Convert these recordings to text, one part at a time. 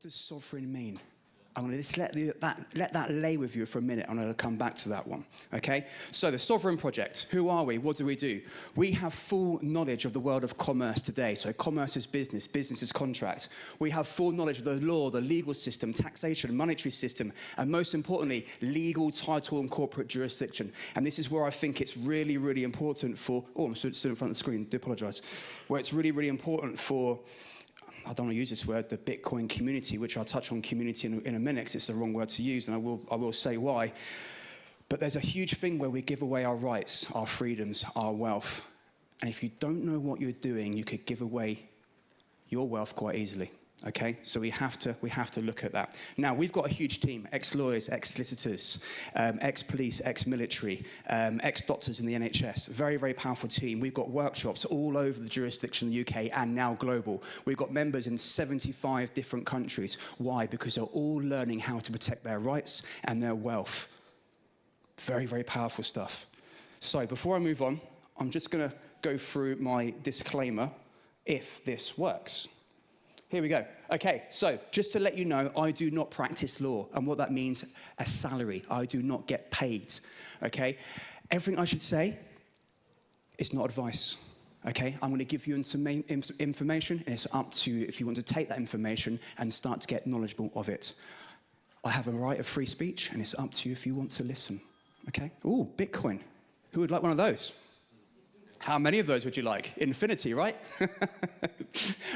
does sovereign mean? I'm going to just let that lay with you for a minute. I'm going to come back to that one, okay? So the Sovereign Project, who are we? What do we do? We have full knowledge of the world of commerce today. So commerce is business, business is contract. We have full knowledge of the law, the legal system, taxation, monetary system, and most importantly, legal title and corporate jurisdiction. And this is where I think it's really, really important for, I'm stood in front of the screen, do apologize, where it's really, really important for, I don't want to use this word, the Bitcoin community, which I'll touch on community in a minute because it's the wrong word to use, and I will say why. But there's a huge thing where we give away our rights, our freedoms, our wealth. And if you don't know what you're doing, you could give away your wealth quite easily. Okay, so we have to look at that. Now, we've got a huge team, ex-lawyers, ex-solicitors, ex-police, ex-military, ex-doctors in the NHS. Very, very powerful team. We've got workshops all over the jurisdiction of the UK and now global. We've got members in 75 different countries. Why? Because they're all learning how to protect their rights and their wealth. Very, very powerful stuff. So before I move on, I'm just going to go through my disclaimer, if this works. Here we go. Okay, so just to let you know, I do not practice law, and what that means, a salary. I do not get paid, okay? Everything I should say is not advice, okay? I'm going to give you some information, and it's up to you if you want to take that information and start to get knowledgeable of it. I have a right of free speech, and it's up to you if you want to listen, okay? Ooh, Bitcoin. Who would like one of those? How many of those would you like? Infinity, right?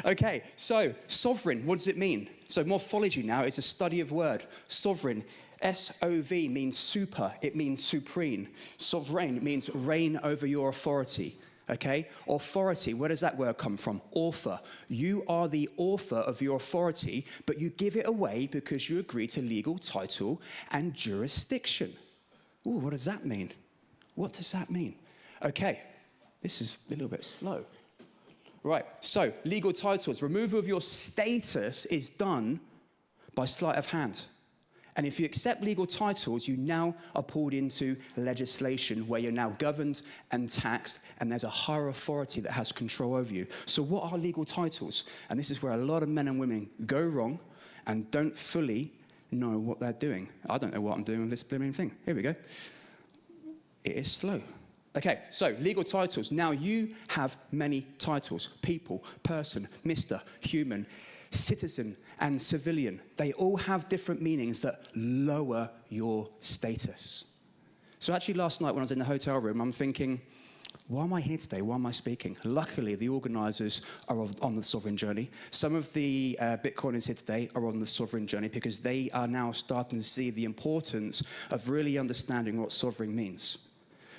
Okay, so sovereign, what does it mean? So morphology now is a study of word. Sovereign, S-O-V means super, it means supreme. Sovereign means reign over your authority, okay? Authority, where does that word come from? Author. You are the author of your authority, but you give it away because you agree to legal title and jurisdiction. Ooh, what does that mean? What does that mean? Okay. This is a little bit slow. Right, so legal titles. Removal of your status is done by sleight of hand. And if you accept legal titles, you now are pulled into legislation where you're now governed and taxed, and there's a higher authority that has control over you. So what are legal titles? And this is where a lot of men and women go wrong and don't fully know what they're doing. I don't know what I'm doing with this blooming thing. Here we go. It is slow. Okay, so legal titles. Now you have many titles. People, person, Mr., human, citizen, and civilian. They all have different meanings that lower your status. So actually last night when I was in the hotel room, I'm thinking, why am I here today? Why am I speaking? Luckily, the organizers are on the sovereign journey. Some of the Bitcoiners here today are on the sovereign journey because they are now starting to see the importance of really understanding what sovereign means.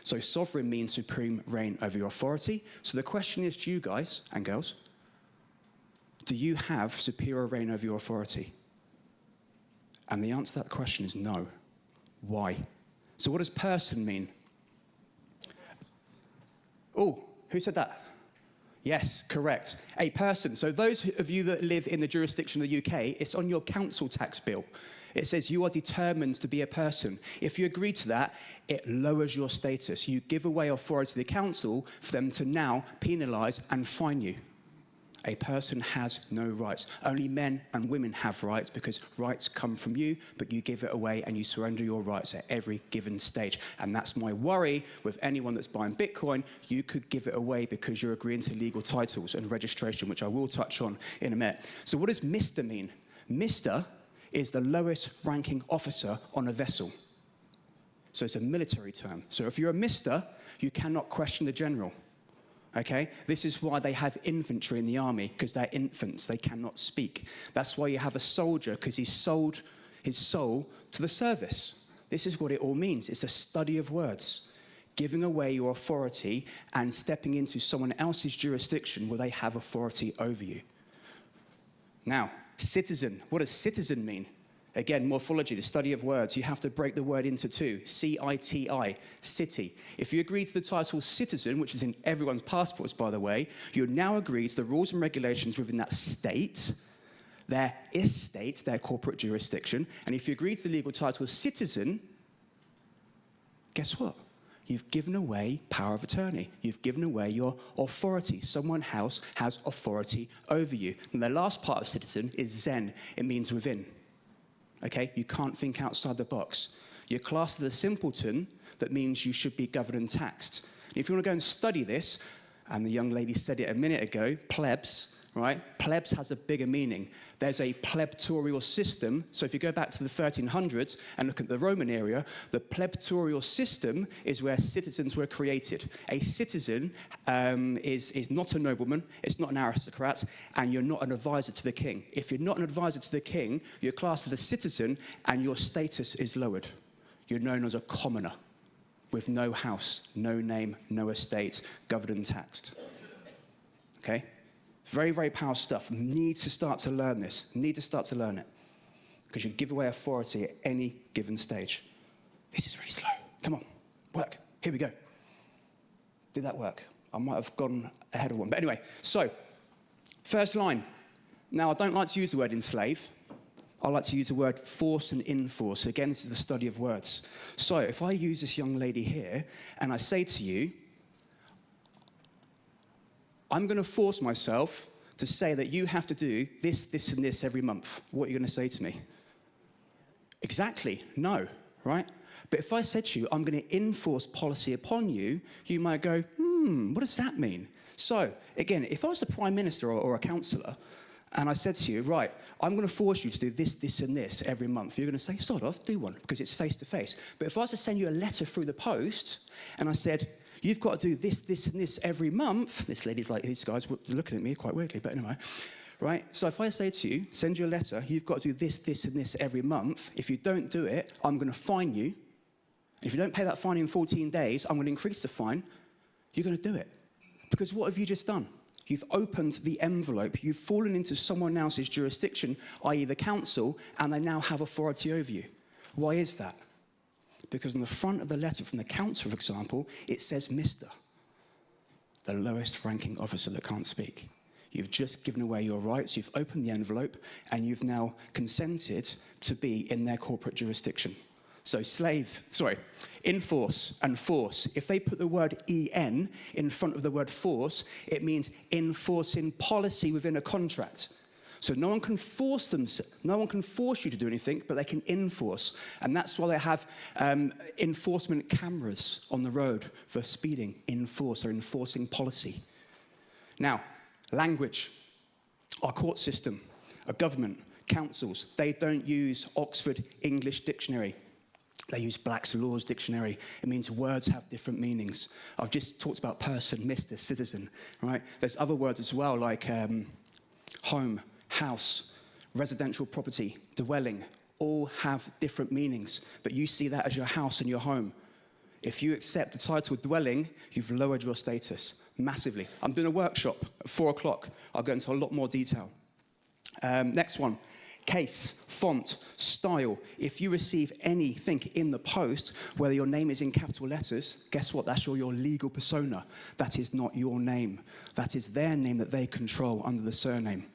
So sovereign means supreme reign over your authority. So the question is to you guys and girls, do you have superior reign over your authority? And the answer to that question is no. Why? So what does person mean? Oh, who said that? Yes, correct. A person. So those of you that live in the jurisdiction of the UK, it's on your council tax bill. It says you are determined to be a person. If you agree to that, it lowers your status. You give away authority to the council for them to now penalise and fine you. A person has no rights. Only men and women have rights because rights come from you, but you give it away and you surrender your rights at every given stage. And that's my worry with anyone that's buying Bitcoin. You could give it away because you're agreeing to legal titles and registration, which I will touch on in a minute. So what does Mr. mean? Mr. is the lowest ranking officer on a vessel. So it's a military term. So if you're a Mr., you cannot question the general. Okay? This is why they have infantry in the army, because they're infants. They cannot speak. That's why you have a soldier, because he's sold his soul to the service. This is what it all means. It's a study of words. Giving away your authority and stepping into someone else's jurisdiction where they have authority over you. Now, citizen. What does citizen mean? Again, morphology, the study of words. You have to break the word into two. C-I-T-I, city. If you agree to the title citizen, which is in everyone's passports, by the way, you now agree to the rules and regulations within that state, their estate, their corporate jurisdiction. And if you agree to the legal title citizen, guess what? You've given away power of attorney. You've given away your authority. Someone else has authority over you. And the last part of citizen is Zen. It means within. Okay? You can't think outside the box. You're classed as a simpleton. That means you should be governed and taxed. And if you want to go and study this, and the young lady said it a minute ago, plebs, right? Plebs has a bigger meaning. There's a plebtorial system. So if you go back to the 1300s and look at the Roman area, the plebtorial system is where citizens were created. A citizen is not a nobleman, it's not an aristocrat, and you're not an advisor to the king. If you're not an advisor to the king, you're classed as a citizen and your status is lowered. You're known as a commoner with no house, no name, no estate, governed and taxed. Okay? Very, very powerful stuff. Need to start to learn this. Need to start to learn it. Because you give away authority at any given stage. This is really slow. Come on, work. Here we go. Did that work? I might have gone ahead of one. But anyway, so, first line. Now, I don't like to use the word enslave. I like to use the word force and enforce. Again, this is the study of words. So if I use this young lady here, and I say to you, I'm going to force myself to say that you have to do this, this, and this every month. What are you going to say to me? Exactly, no, right? But if I said to you, I'm going to enforce policy upon you, you might go, what does that mean? So, again, if I was the Prime Minister or a councillor, and I said to you, right, I'm going to force you to do this, this, and this every month. You're going to say, sort of, do one, because it's face-to-face. But if I was to send you a letter through the post, and I said, you've got to do this, this, and this every month, this lady's like, these guys were looking at me quite weirdly, but anyway, right? So if I say to you, send you a letter, you've got to do this, this, and this every month. If you don't do it, I'm going to fine you. If you don't pay that fine in 14 days, I'm going to increase the fine. You're going to do it. Because what have you just done? You've opened the envelope. You've fallen into someone else's jurisdiction, i.e. the council, and they now have authority over you. Why is that? Because on the front of the letter from the council, for example, it says Mr., the lowest ranking officer that can't speak. You've just given away your rights, you've opened the envelope, and you've now consented to be in their corporate jurisdiction. So enforce and force. If they put the word en in front of the word force, it means enforcing policy within a contract. So no one can force you to do anything, but they can enforce. And that's why they have enforcement cameras on the road for speeding. Enforce, or enforcing policy. Now, language. Our court system, our government, councils, they don't use Oxford English Dictionary. They use Black's Laws Dictionary. It means words have different meanings. I've just talked about person, Mr., citizen, right? There's other words as well, like home, house, residential property, dwelling, all have different meanings. But you see that as your house and your home. If you accept the title dwelling, you've lowered your status massively. I'm doing a workshop at 4 o'clock. I'll go into a lot more detail. Next one. Case, font, style. If you receive anything in the post, whether your name is in capital letters, guess what? That's your legal persona. That is not your name. That is their name that they control under the surname.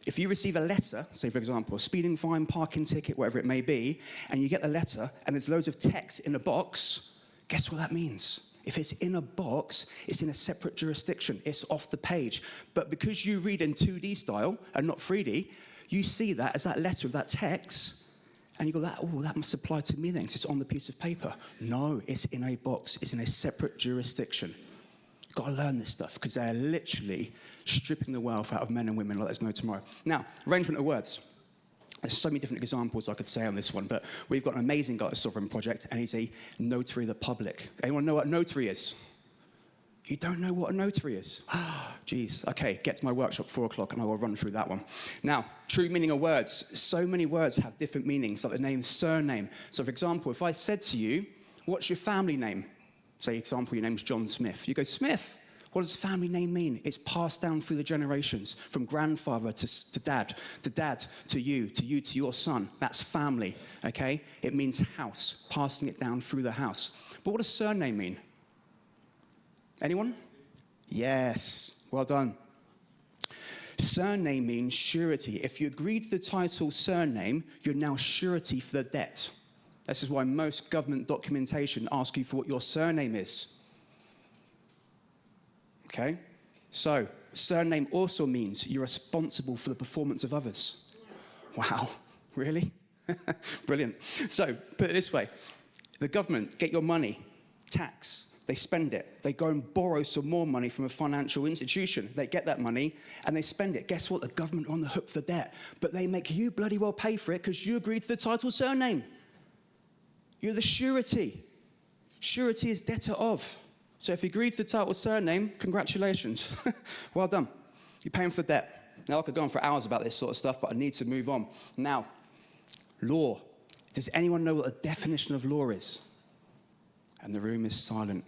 If you receive a letter, say for example, a speeding fine, parking ticket, whatever it may be, and you get the letter and there's loads of text in a box, guess what that means? If it's in a box, it's in a separate jurisdiction. It's off the page. But because you read in 2D style and not 3D, you see that as that letter of that text, and you go, that must apply to me then, because it's on the piece of paper. No, it's in a box. It's in a separate jurisdiction. You've got to learn this stuff, because they're literally stripping the wealth out of men and women like there's no tomorrow. Now, arrangement of words. There's so many different examples I could say on this one, but we've got an amazing guy at Sovereign Project, and he's a notary of the public. Anyone know what a notary is? You don't know what a notary is? Geez. Okay, get to my workshop 4 o'clock and I will run through that one. Now, true meaning of words. So many words have different meanings, like the name surname. So, for example, if I said to you, what's your family name? Say, example, your name's John Smith. You go, Smith. What does family name mean? It's passed down through the generations, from grandfather to dad to you, to your son. That's family, okay? It means house, passing it down through the house. But what does surname mean? Anyone? Yes, well done. Surname means surety. If you agree to the title surname, you're now surety for the debt. This is why most government documentation asks you for what your surname is. Okay? So, surname also means you're responsible for the performance of others. Wow, really? Brilliant. So, put it this way. The government get your money, tax, they spend it. They go and borrow some more money from a financial institution. They get that money and they spend it. Guess what? The government are on the hook for the debt. But they make you bloody well pay for it because you agreed to the title surname. You're the surety. Surety is debtor of. So if you agree to the title surname, congratulations. Well done. You're paying for the debt. Now, I could go on for hours about this sort of stuff, but I need to move on. Now, law. Does anyone know what the definition of law is? And the room is silent.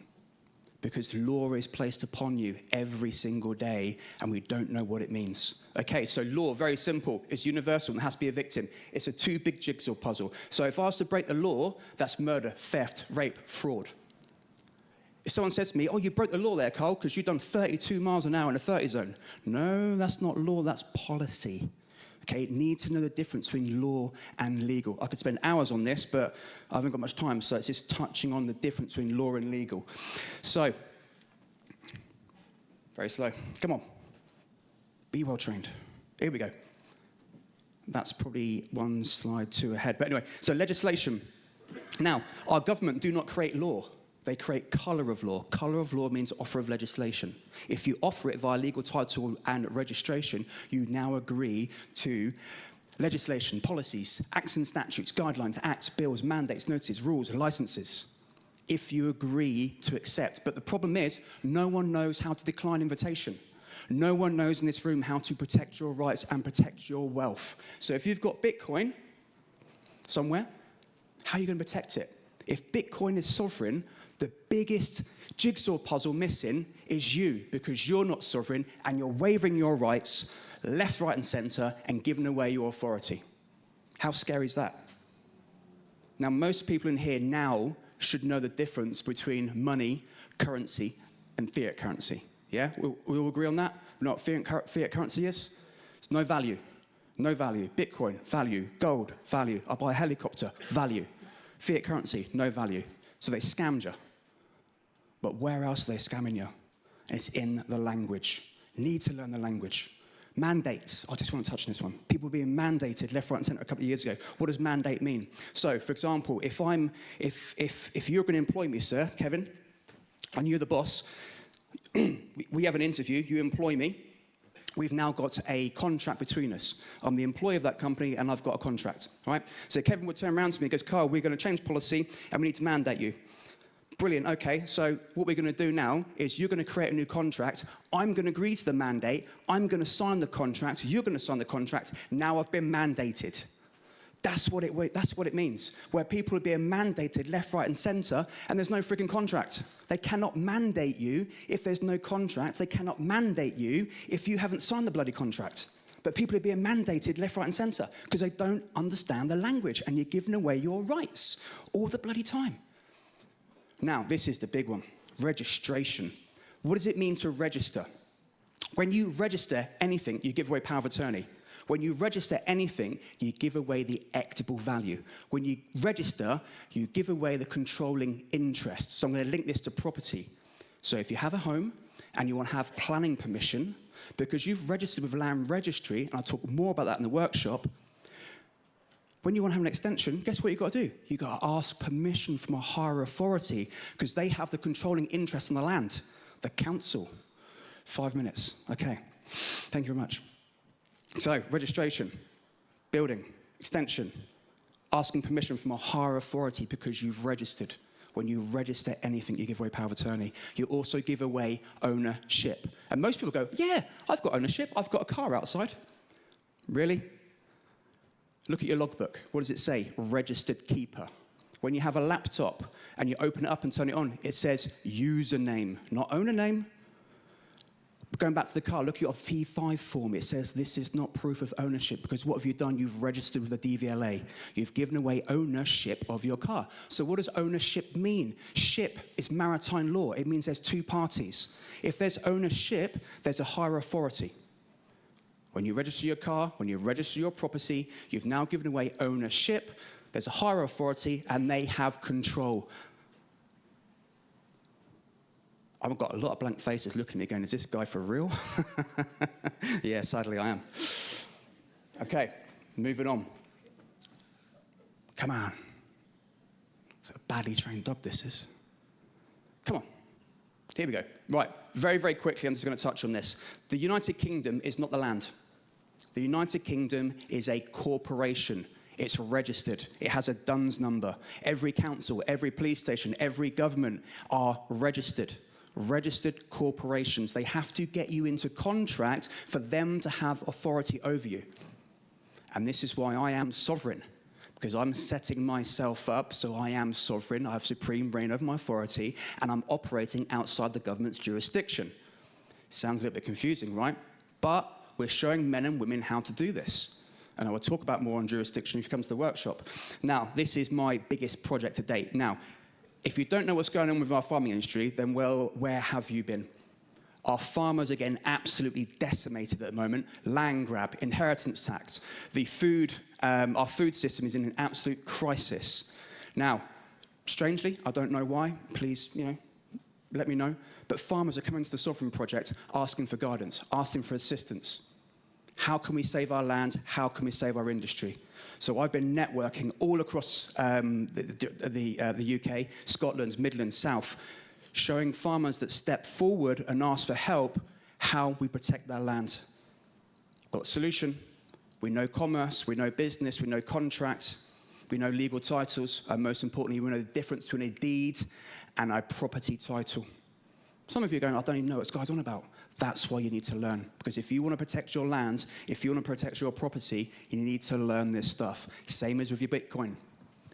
Because law is placed upon you every single day, and we don't know what it means. Okay, so law, very simple. It's universal and there has to be a victim. It's a two big jigsaw puzzle. So if I was to break the law, that's murder, theft, rape, fraud. If someone says to me, oh, you broke the law there, Karl, because you've done 32 miles an hour in a 30 zone. No, that's not law, that's policy. Okay, need to know the difference between law and legal. I could spend hours on this, but I haven't got much time, so it's just touching on the difference between law and legal. So, very slow. Come on. Be well trained. Here we go. That's probably one slide too ahead. But anyway, so legislation. Now, our government do not create law. They create colour of law. Colour of law means offer of legislation. If you offer it via legal title and registration, you now agree to legislation, policies, acts and statutes, guidelines, acts, bills, mandates, notices, rules, licenses. If you agree to accept. But the problem is, no one knows how to decline invitation. No one knows in this room how to protect your rights and protect your wealth. So if you've got Bitcoin somewhere, how are you going to protect it? If Bitcoin is sovereign, the biggest jigsaw puzzle missing is you, because you're not sovereign and you're wavering your rights left, right, and center and giving away your authority. How scary is that? Now, most people in here now should know the difference between money, currency, and fiat currency. Yeah? We all agree on that? You know what fiat currency is? It's no value. No value. Bitcoin, value. Gold, value. I buy a helicopter, value. Fiat currency, no value. So they scammed you. But where else are they scamming you? And it's in the language. Need to learn the language. Mandates. I just want to touch on this one. People being mandated left, right, and centre a couple of years ago. What does mandate mean? So, for example, if you're going to employ me, sir, Kevin, and you're the boss, we have an interview, you employ me, we've now got a contract between us. I'm the employee of that company, and I've got a contract, right? So Kevin would turn around to me and goes, Karl, we're going to change policy, and we need to mandate you. Brilliant, okay, so what we're going to do now is you're going to create a new contract. I'm going to agree to the mandate. I'm going to sign the contract. You're going to sign the contract. Now I've been mandated. That's what it means, where people are being mandated left, right, and centre, and there's no freaking contract. They cannot mandate you if there's no contract. They cannot mandate you if you haven't signed the bloody contract. But people are being mandated left, right, and centre because they don't understand the language, and you're giving away your rights all the bloody time. Now, this is the big one, registration. What does it mean to register? When you register anything, you give away power of attorney. When you register anything, you give away the equitable value. When you register, you give away the controlling interest. So I'm going to link this to property. So if you have a home and you want to have planning permission, because you've registered with Land Registry, and I'll talk more about that in the workshop, when you want to have an extension, guess what you've got to do? You've got to ask permission from a higher authority because they have the controlling interest in the land, the council. 5 minutes. Okay. Thank you very much. So, registration, building, extension, asking permission from a higher authority because you've registered. When you register anything, you give away power of attorney. You also give away ownership. And most people go, yeah, I've got ownership. I've got a car outside. Really? Look at your logbook. What does it say? Registered keeper. When you have a laptop and you open it up and turn it on, it says username, not owner name. Going back to the car, look at your V5 form. It says this is not proof of ownership because what have you done? You've registered with the DVLA. You've given away ownership of your car. So what does ownership mean? Ship is maritime law. It means there's two parties. If there's ownership, there's a higher authority. When you register your car, when you register your property, you've now given away ownership There's a higher authority, and they have control. I've got a lot of blank faces looking at me going, is this guy for real? Yeah, sadly I am. Okay, moving on. Come on. It's a badly trained dog, this is. Come on. Here we go. Right, very, very quickly, I'm just going to touch on this. The United Kingdom is not the land. The United Kingdom is a corporation. It's registered. It has a DUNS number. Every council, every police station, every government are registered. Registered corporations. They have to get you into contract for them to have authority over you. And this is why I am sovereign, because I'm setting myself up so I am sovereign, I have supreme reign over my authority, and I'm operating outside the government's jurisdiction. Sounds a little bit confusing, right? But we're showing men and women how to do this. And I will talk about more on jurisdiction if you come to the workshop. Now, this is my biggest project to date. Now, if you don't know what's going on with our farming industry, then, well, where have you been? Our farmers are getting absolutely decimated at the moment. Land grab, inheritance tax. Our food system is in an absolute crisis. Now, strangely, I don't know why. Please, let me know. But farmers are coming to the Sovereign Project asking for guidance, asking for assistance. How can we save our land? How can we save our industry? So I've been networking all across the UK, Scotland, Midlands, South, showing farmers that step forward and ask for help how we protect their land. Got a solution. We know commerce, we know business, we know contracts, we know legal titles, and most importantly, we know the difference between a deed and a property title. Some of you are going, I don't even know what this guy's on about. That's why you need to learn. Because if you want to protect your land, if you want to protect your property, you need to learn this stuff. Same as with your Bitcoin.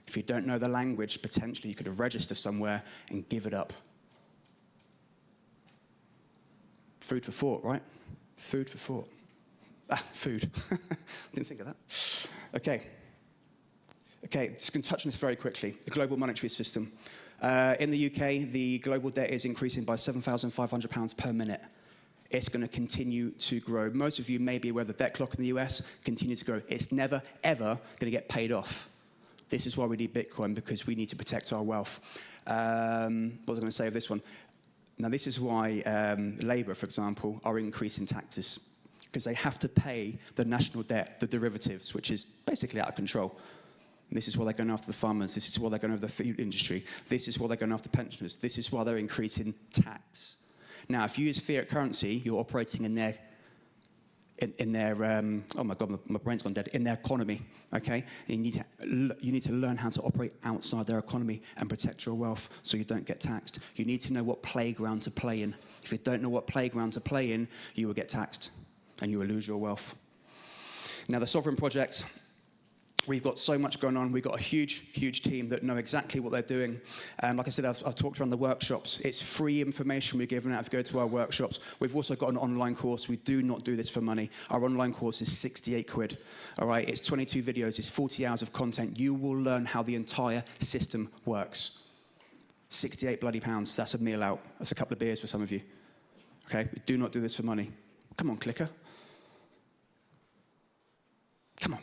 If you don't know the language, potentially you could register somewhere and give it up. Food for thought, right? Food for thought. Food. Didn't think of that. Okay, just going to touch on this very quickly. The global monetary system. In the UK, the global debt is increasing by £7,500 per minute. It's going to continue to grow. Most of you may be aware the debt clock in the US continues to grow. It's never, ever going to get paid off. This is why we need Bitcoin, because we need to protect our wealth. What was I going to say of this one? Now, this is why Labour, for example, are increasing taxes, because they have to pay the national debt, the derivatives, which is basically out of control. This is why they're going after the farmers. This is why they're going after the food industry. This is why they're going after pensioners. This is why they're increasing tax. Now, if you use fiat currency, you're operating in their oh my God, my brain's gone dead, in their economy, okay? And you need to learn how to operate outside their economy and protect your wealth so you don't get taxed. You need to know what playground to play in. If you don't know what playground to play in, you will get taxed and you will lose your wealth. Now, the Sovereign Project, we've got so much going on. We've got a huge, huge team that know exactly what they're doing. Like I said, I've talked around the workshops. It's free information we're giving out if you go to our workshops. We've also got an online course. We do not do this for money. Our online course is 68 quid. All right, it's 22 videos. It's 40 hours of content. You will learn how the entire system works. 68 bloody pounds. That's a meal out. That's a couple of beers for some of you. Okay, we do not do this for money. Come on, clicker. Come on.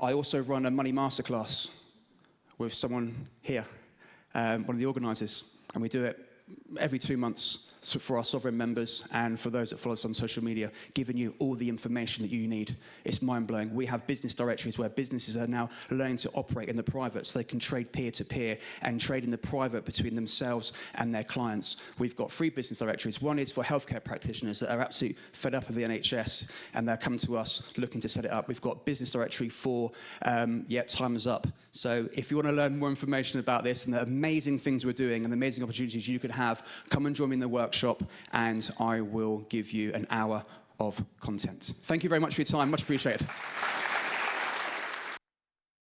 I also run a money masterclass with someone here, one of the organisers, and we do it every 2 months for our Sovereign members and for those that follow us on social media, giving you all the information that you need. It's mind-blowing. We have business directories where businesses are now learning to operate in the private so they can trade peer-to-peer and trade in the private between themselves and their clients. We've got 3 business directories. One is for healthcare practitioners that are absolutely fed up of the NHS and they're coming to us looking to set it up. We've got business directory for, time is up. So if you want to learn more information about this and the amazing things we're doing and the amazing opportunities you could have, come and join me in the workshop and I will give you an hour of content. Thank you very much for your time. Much appreciated.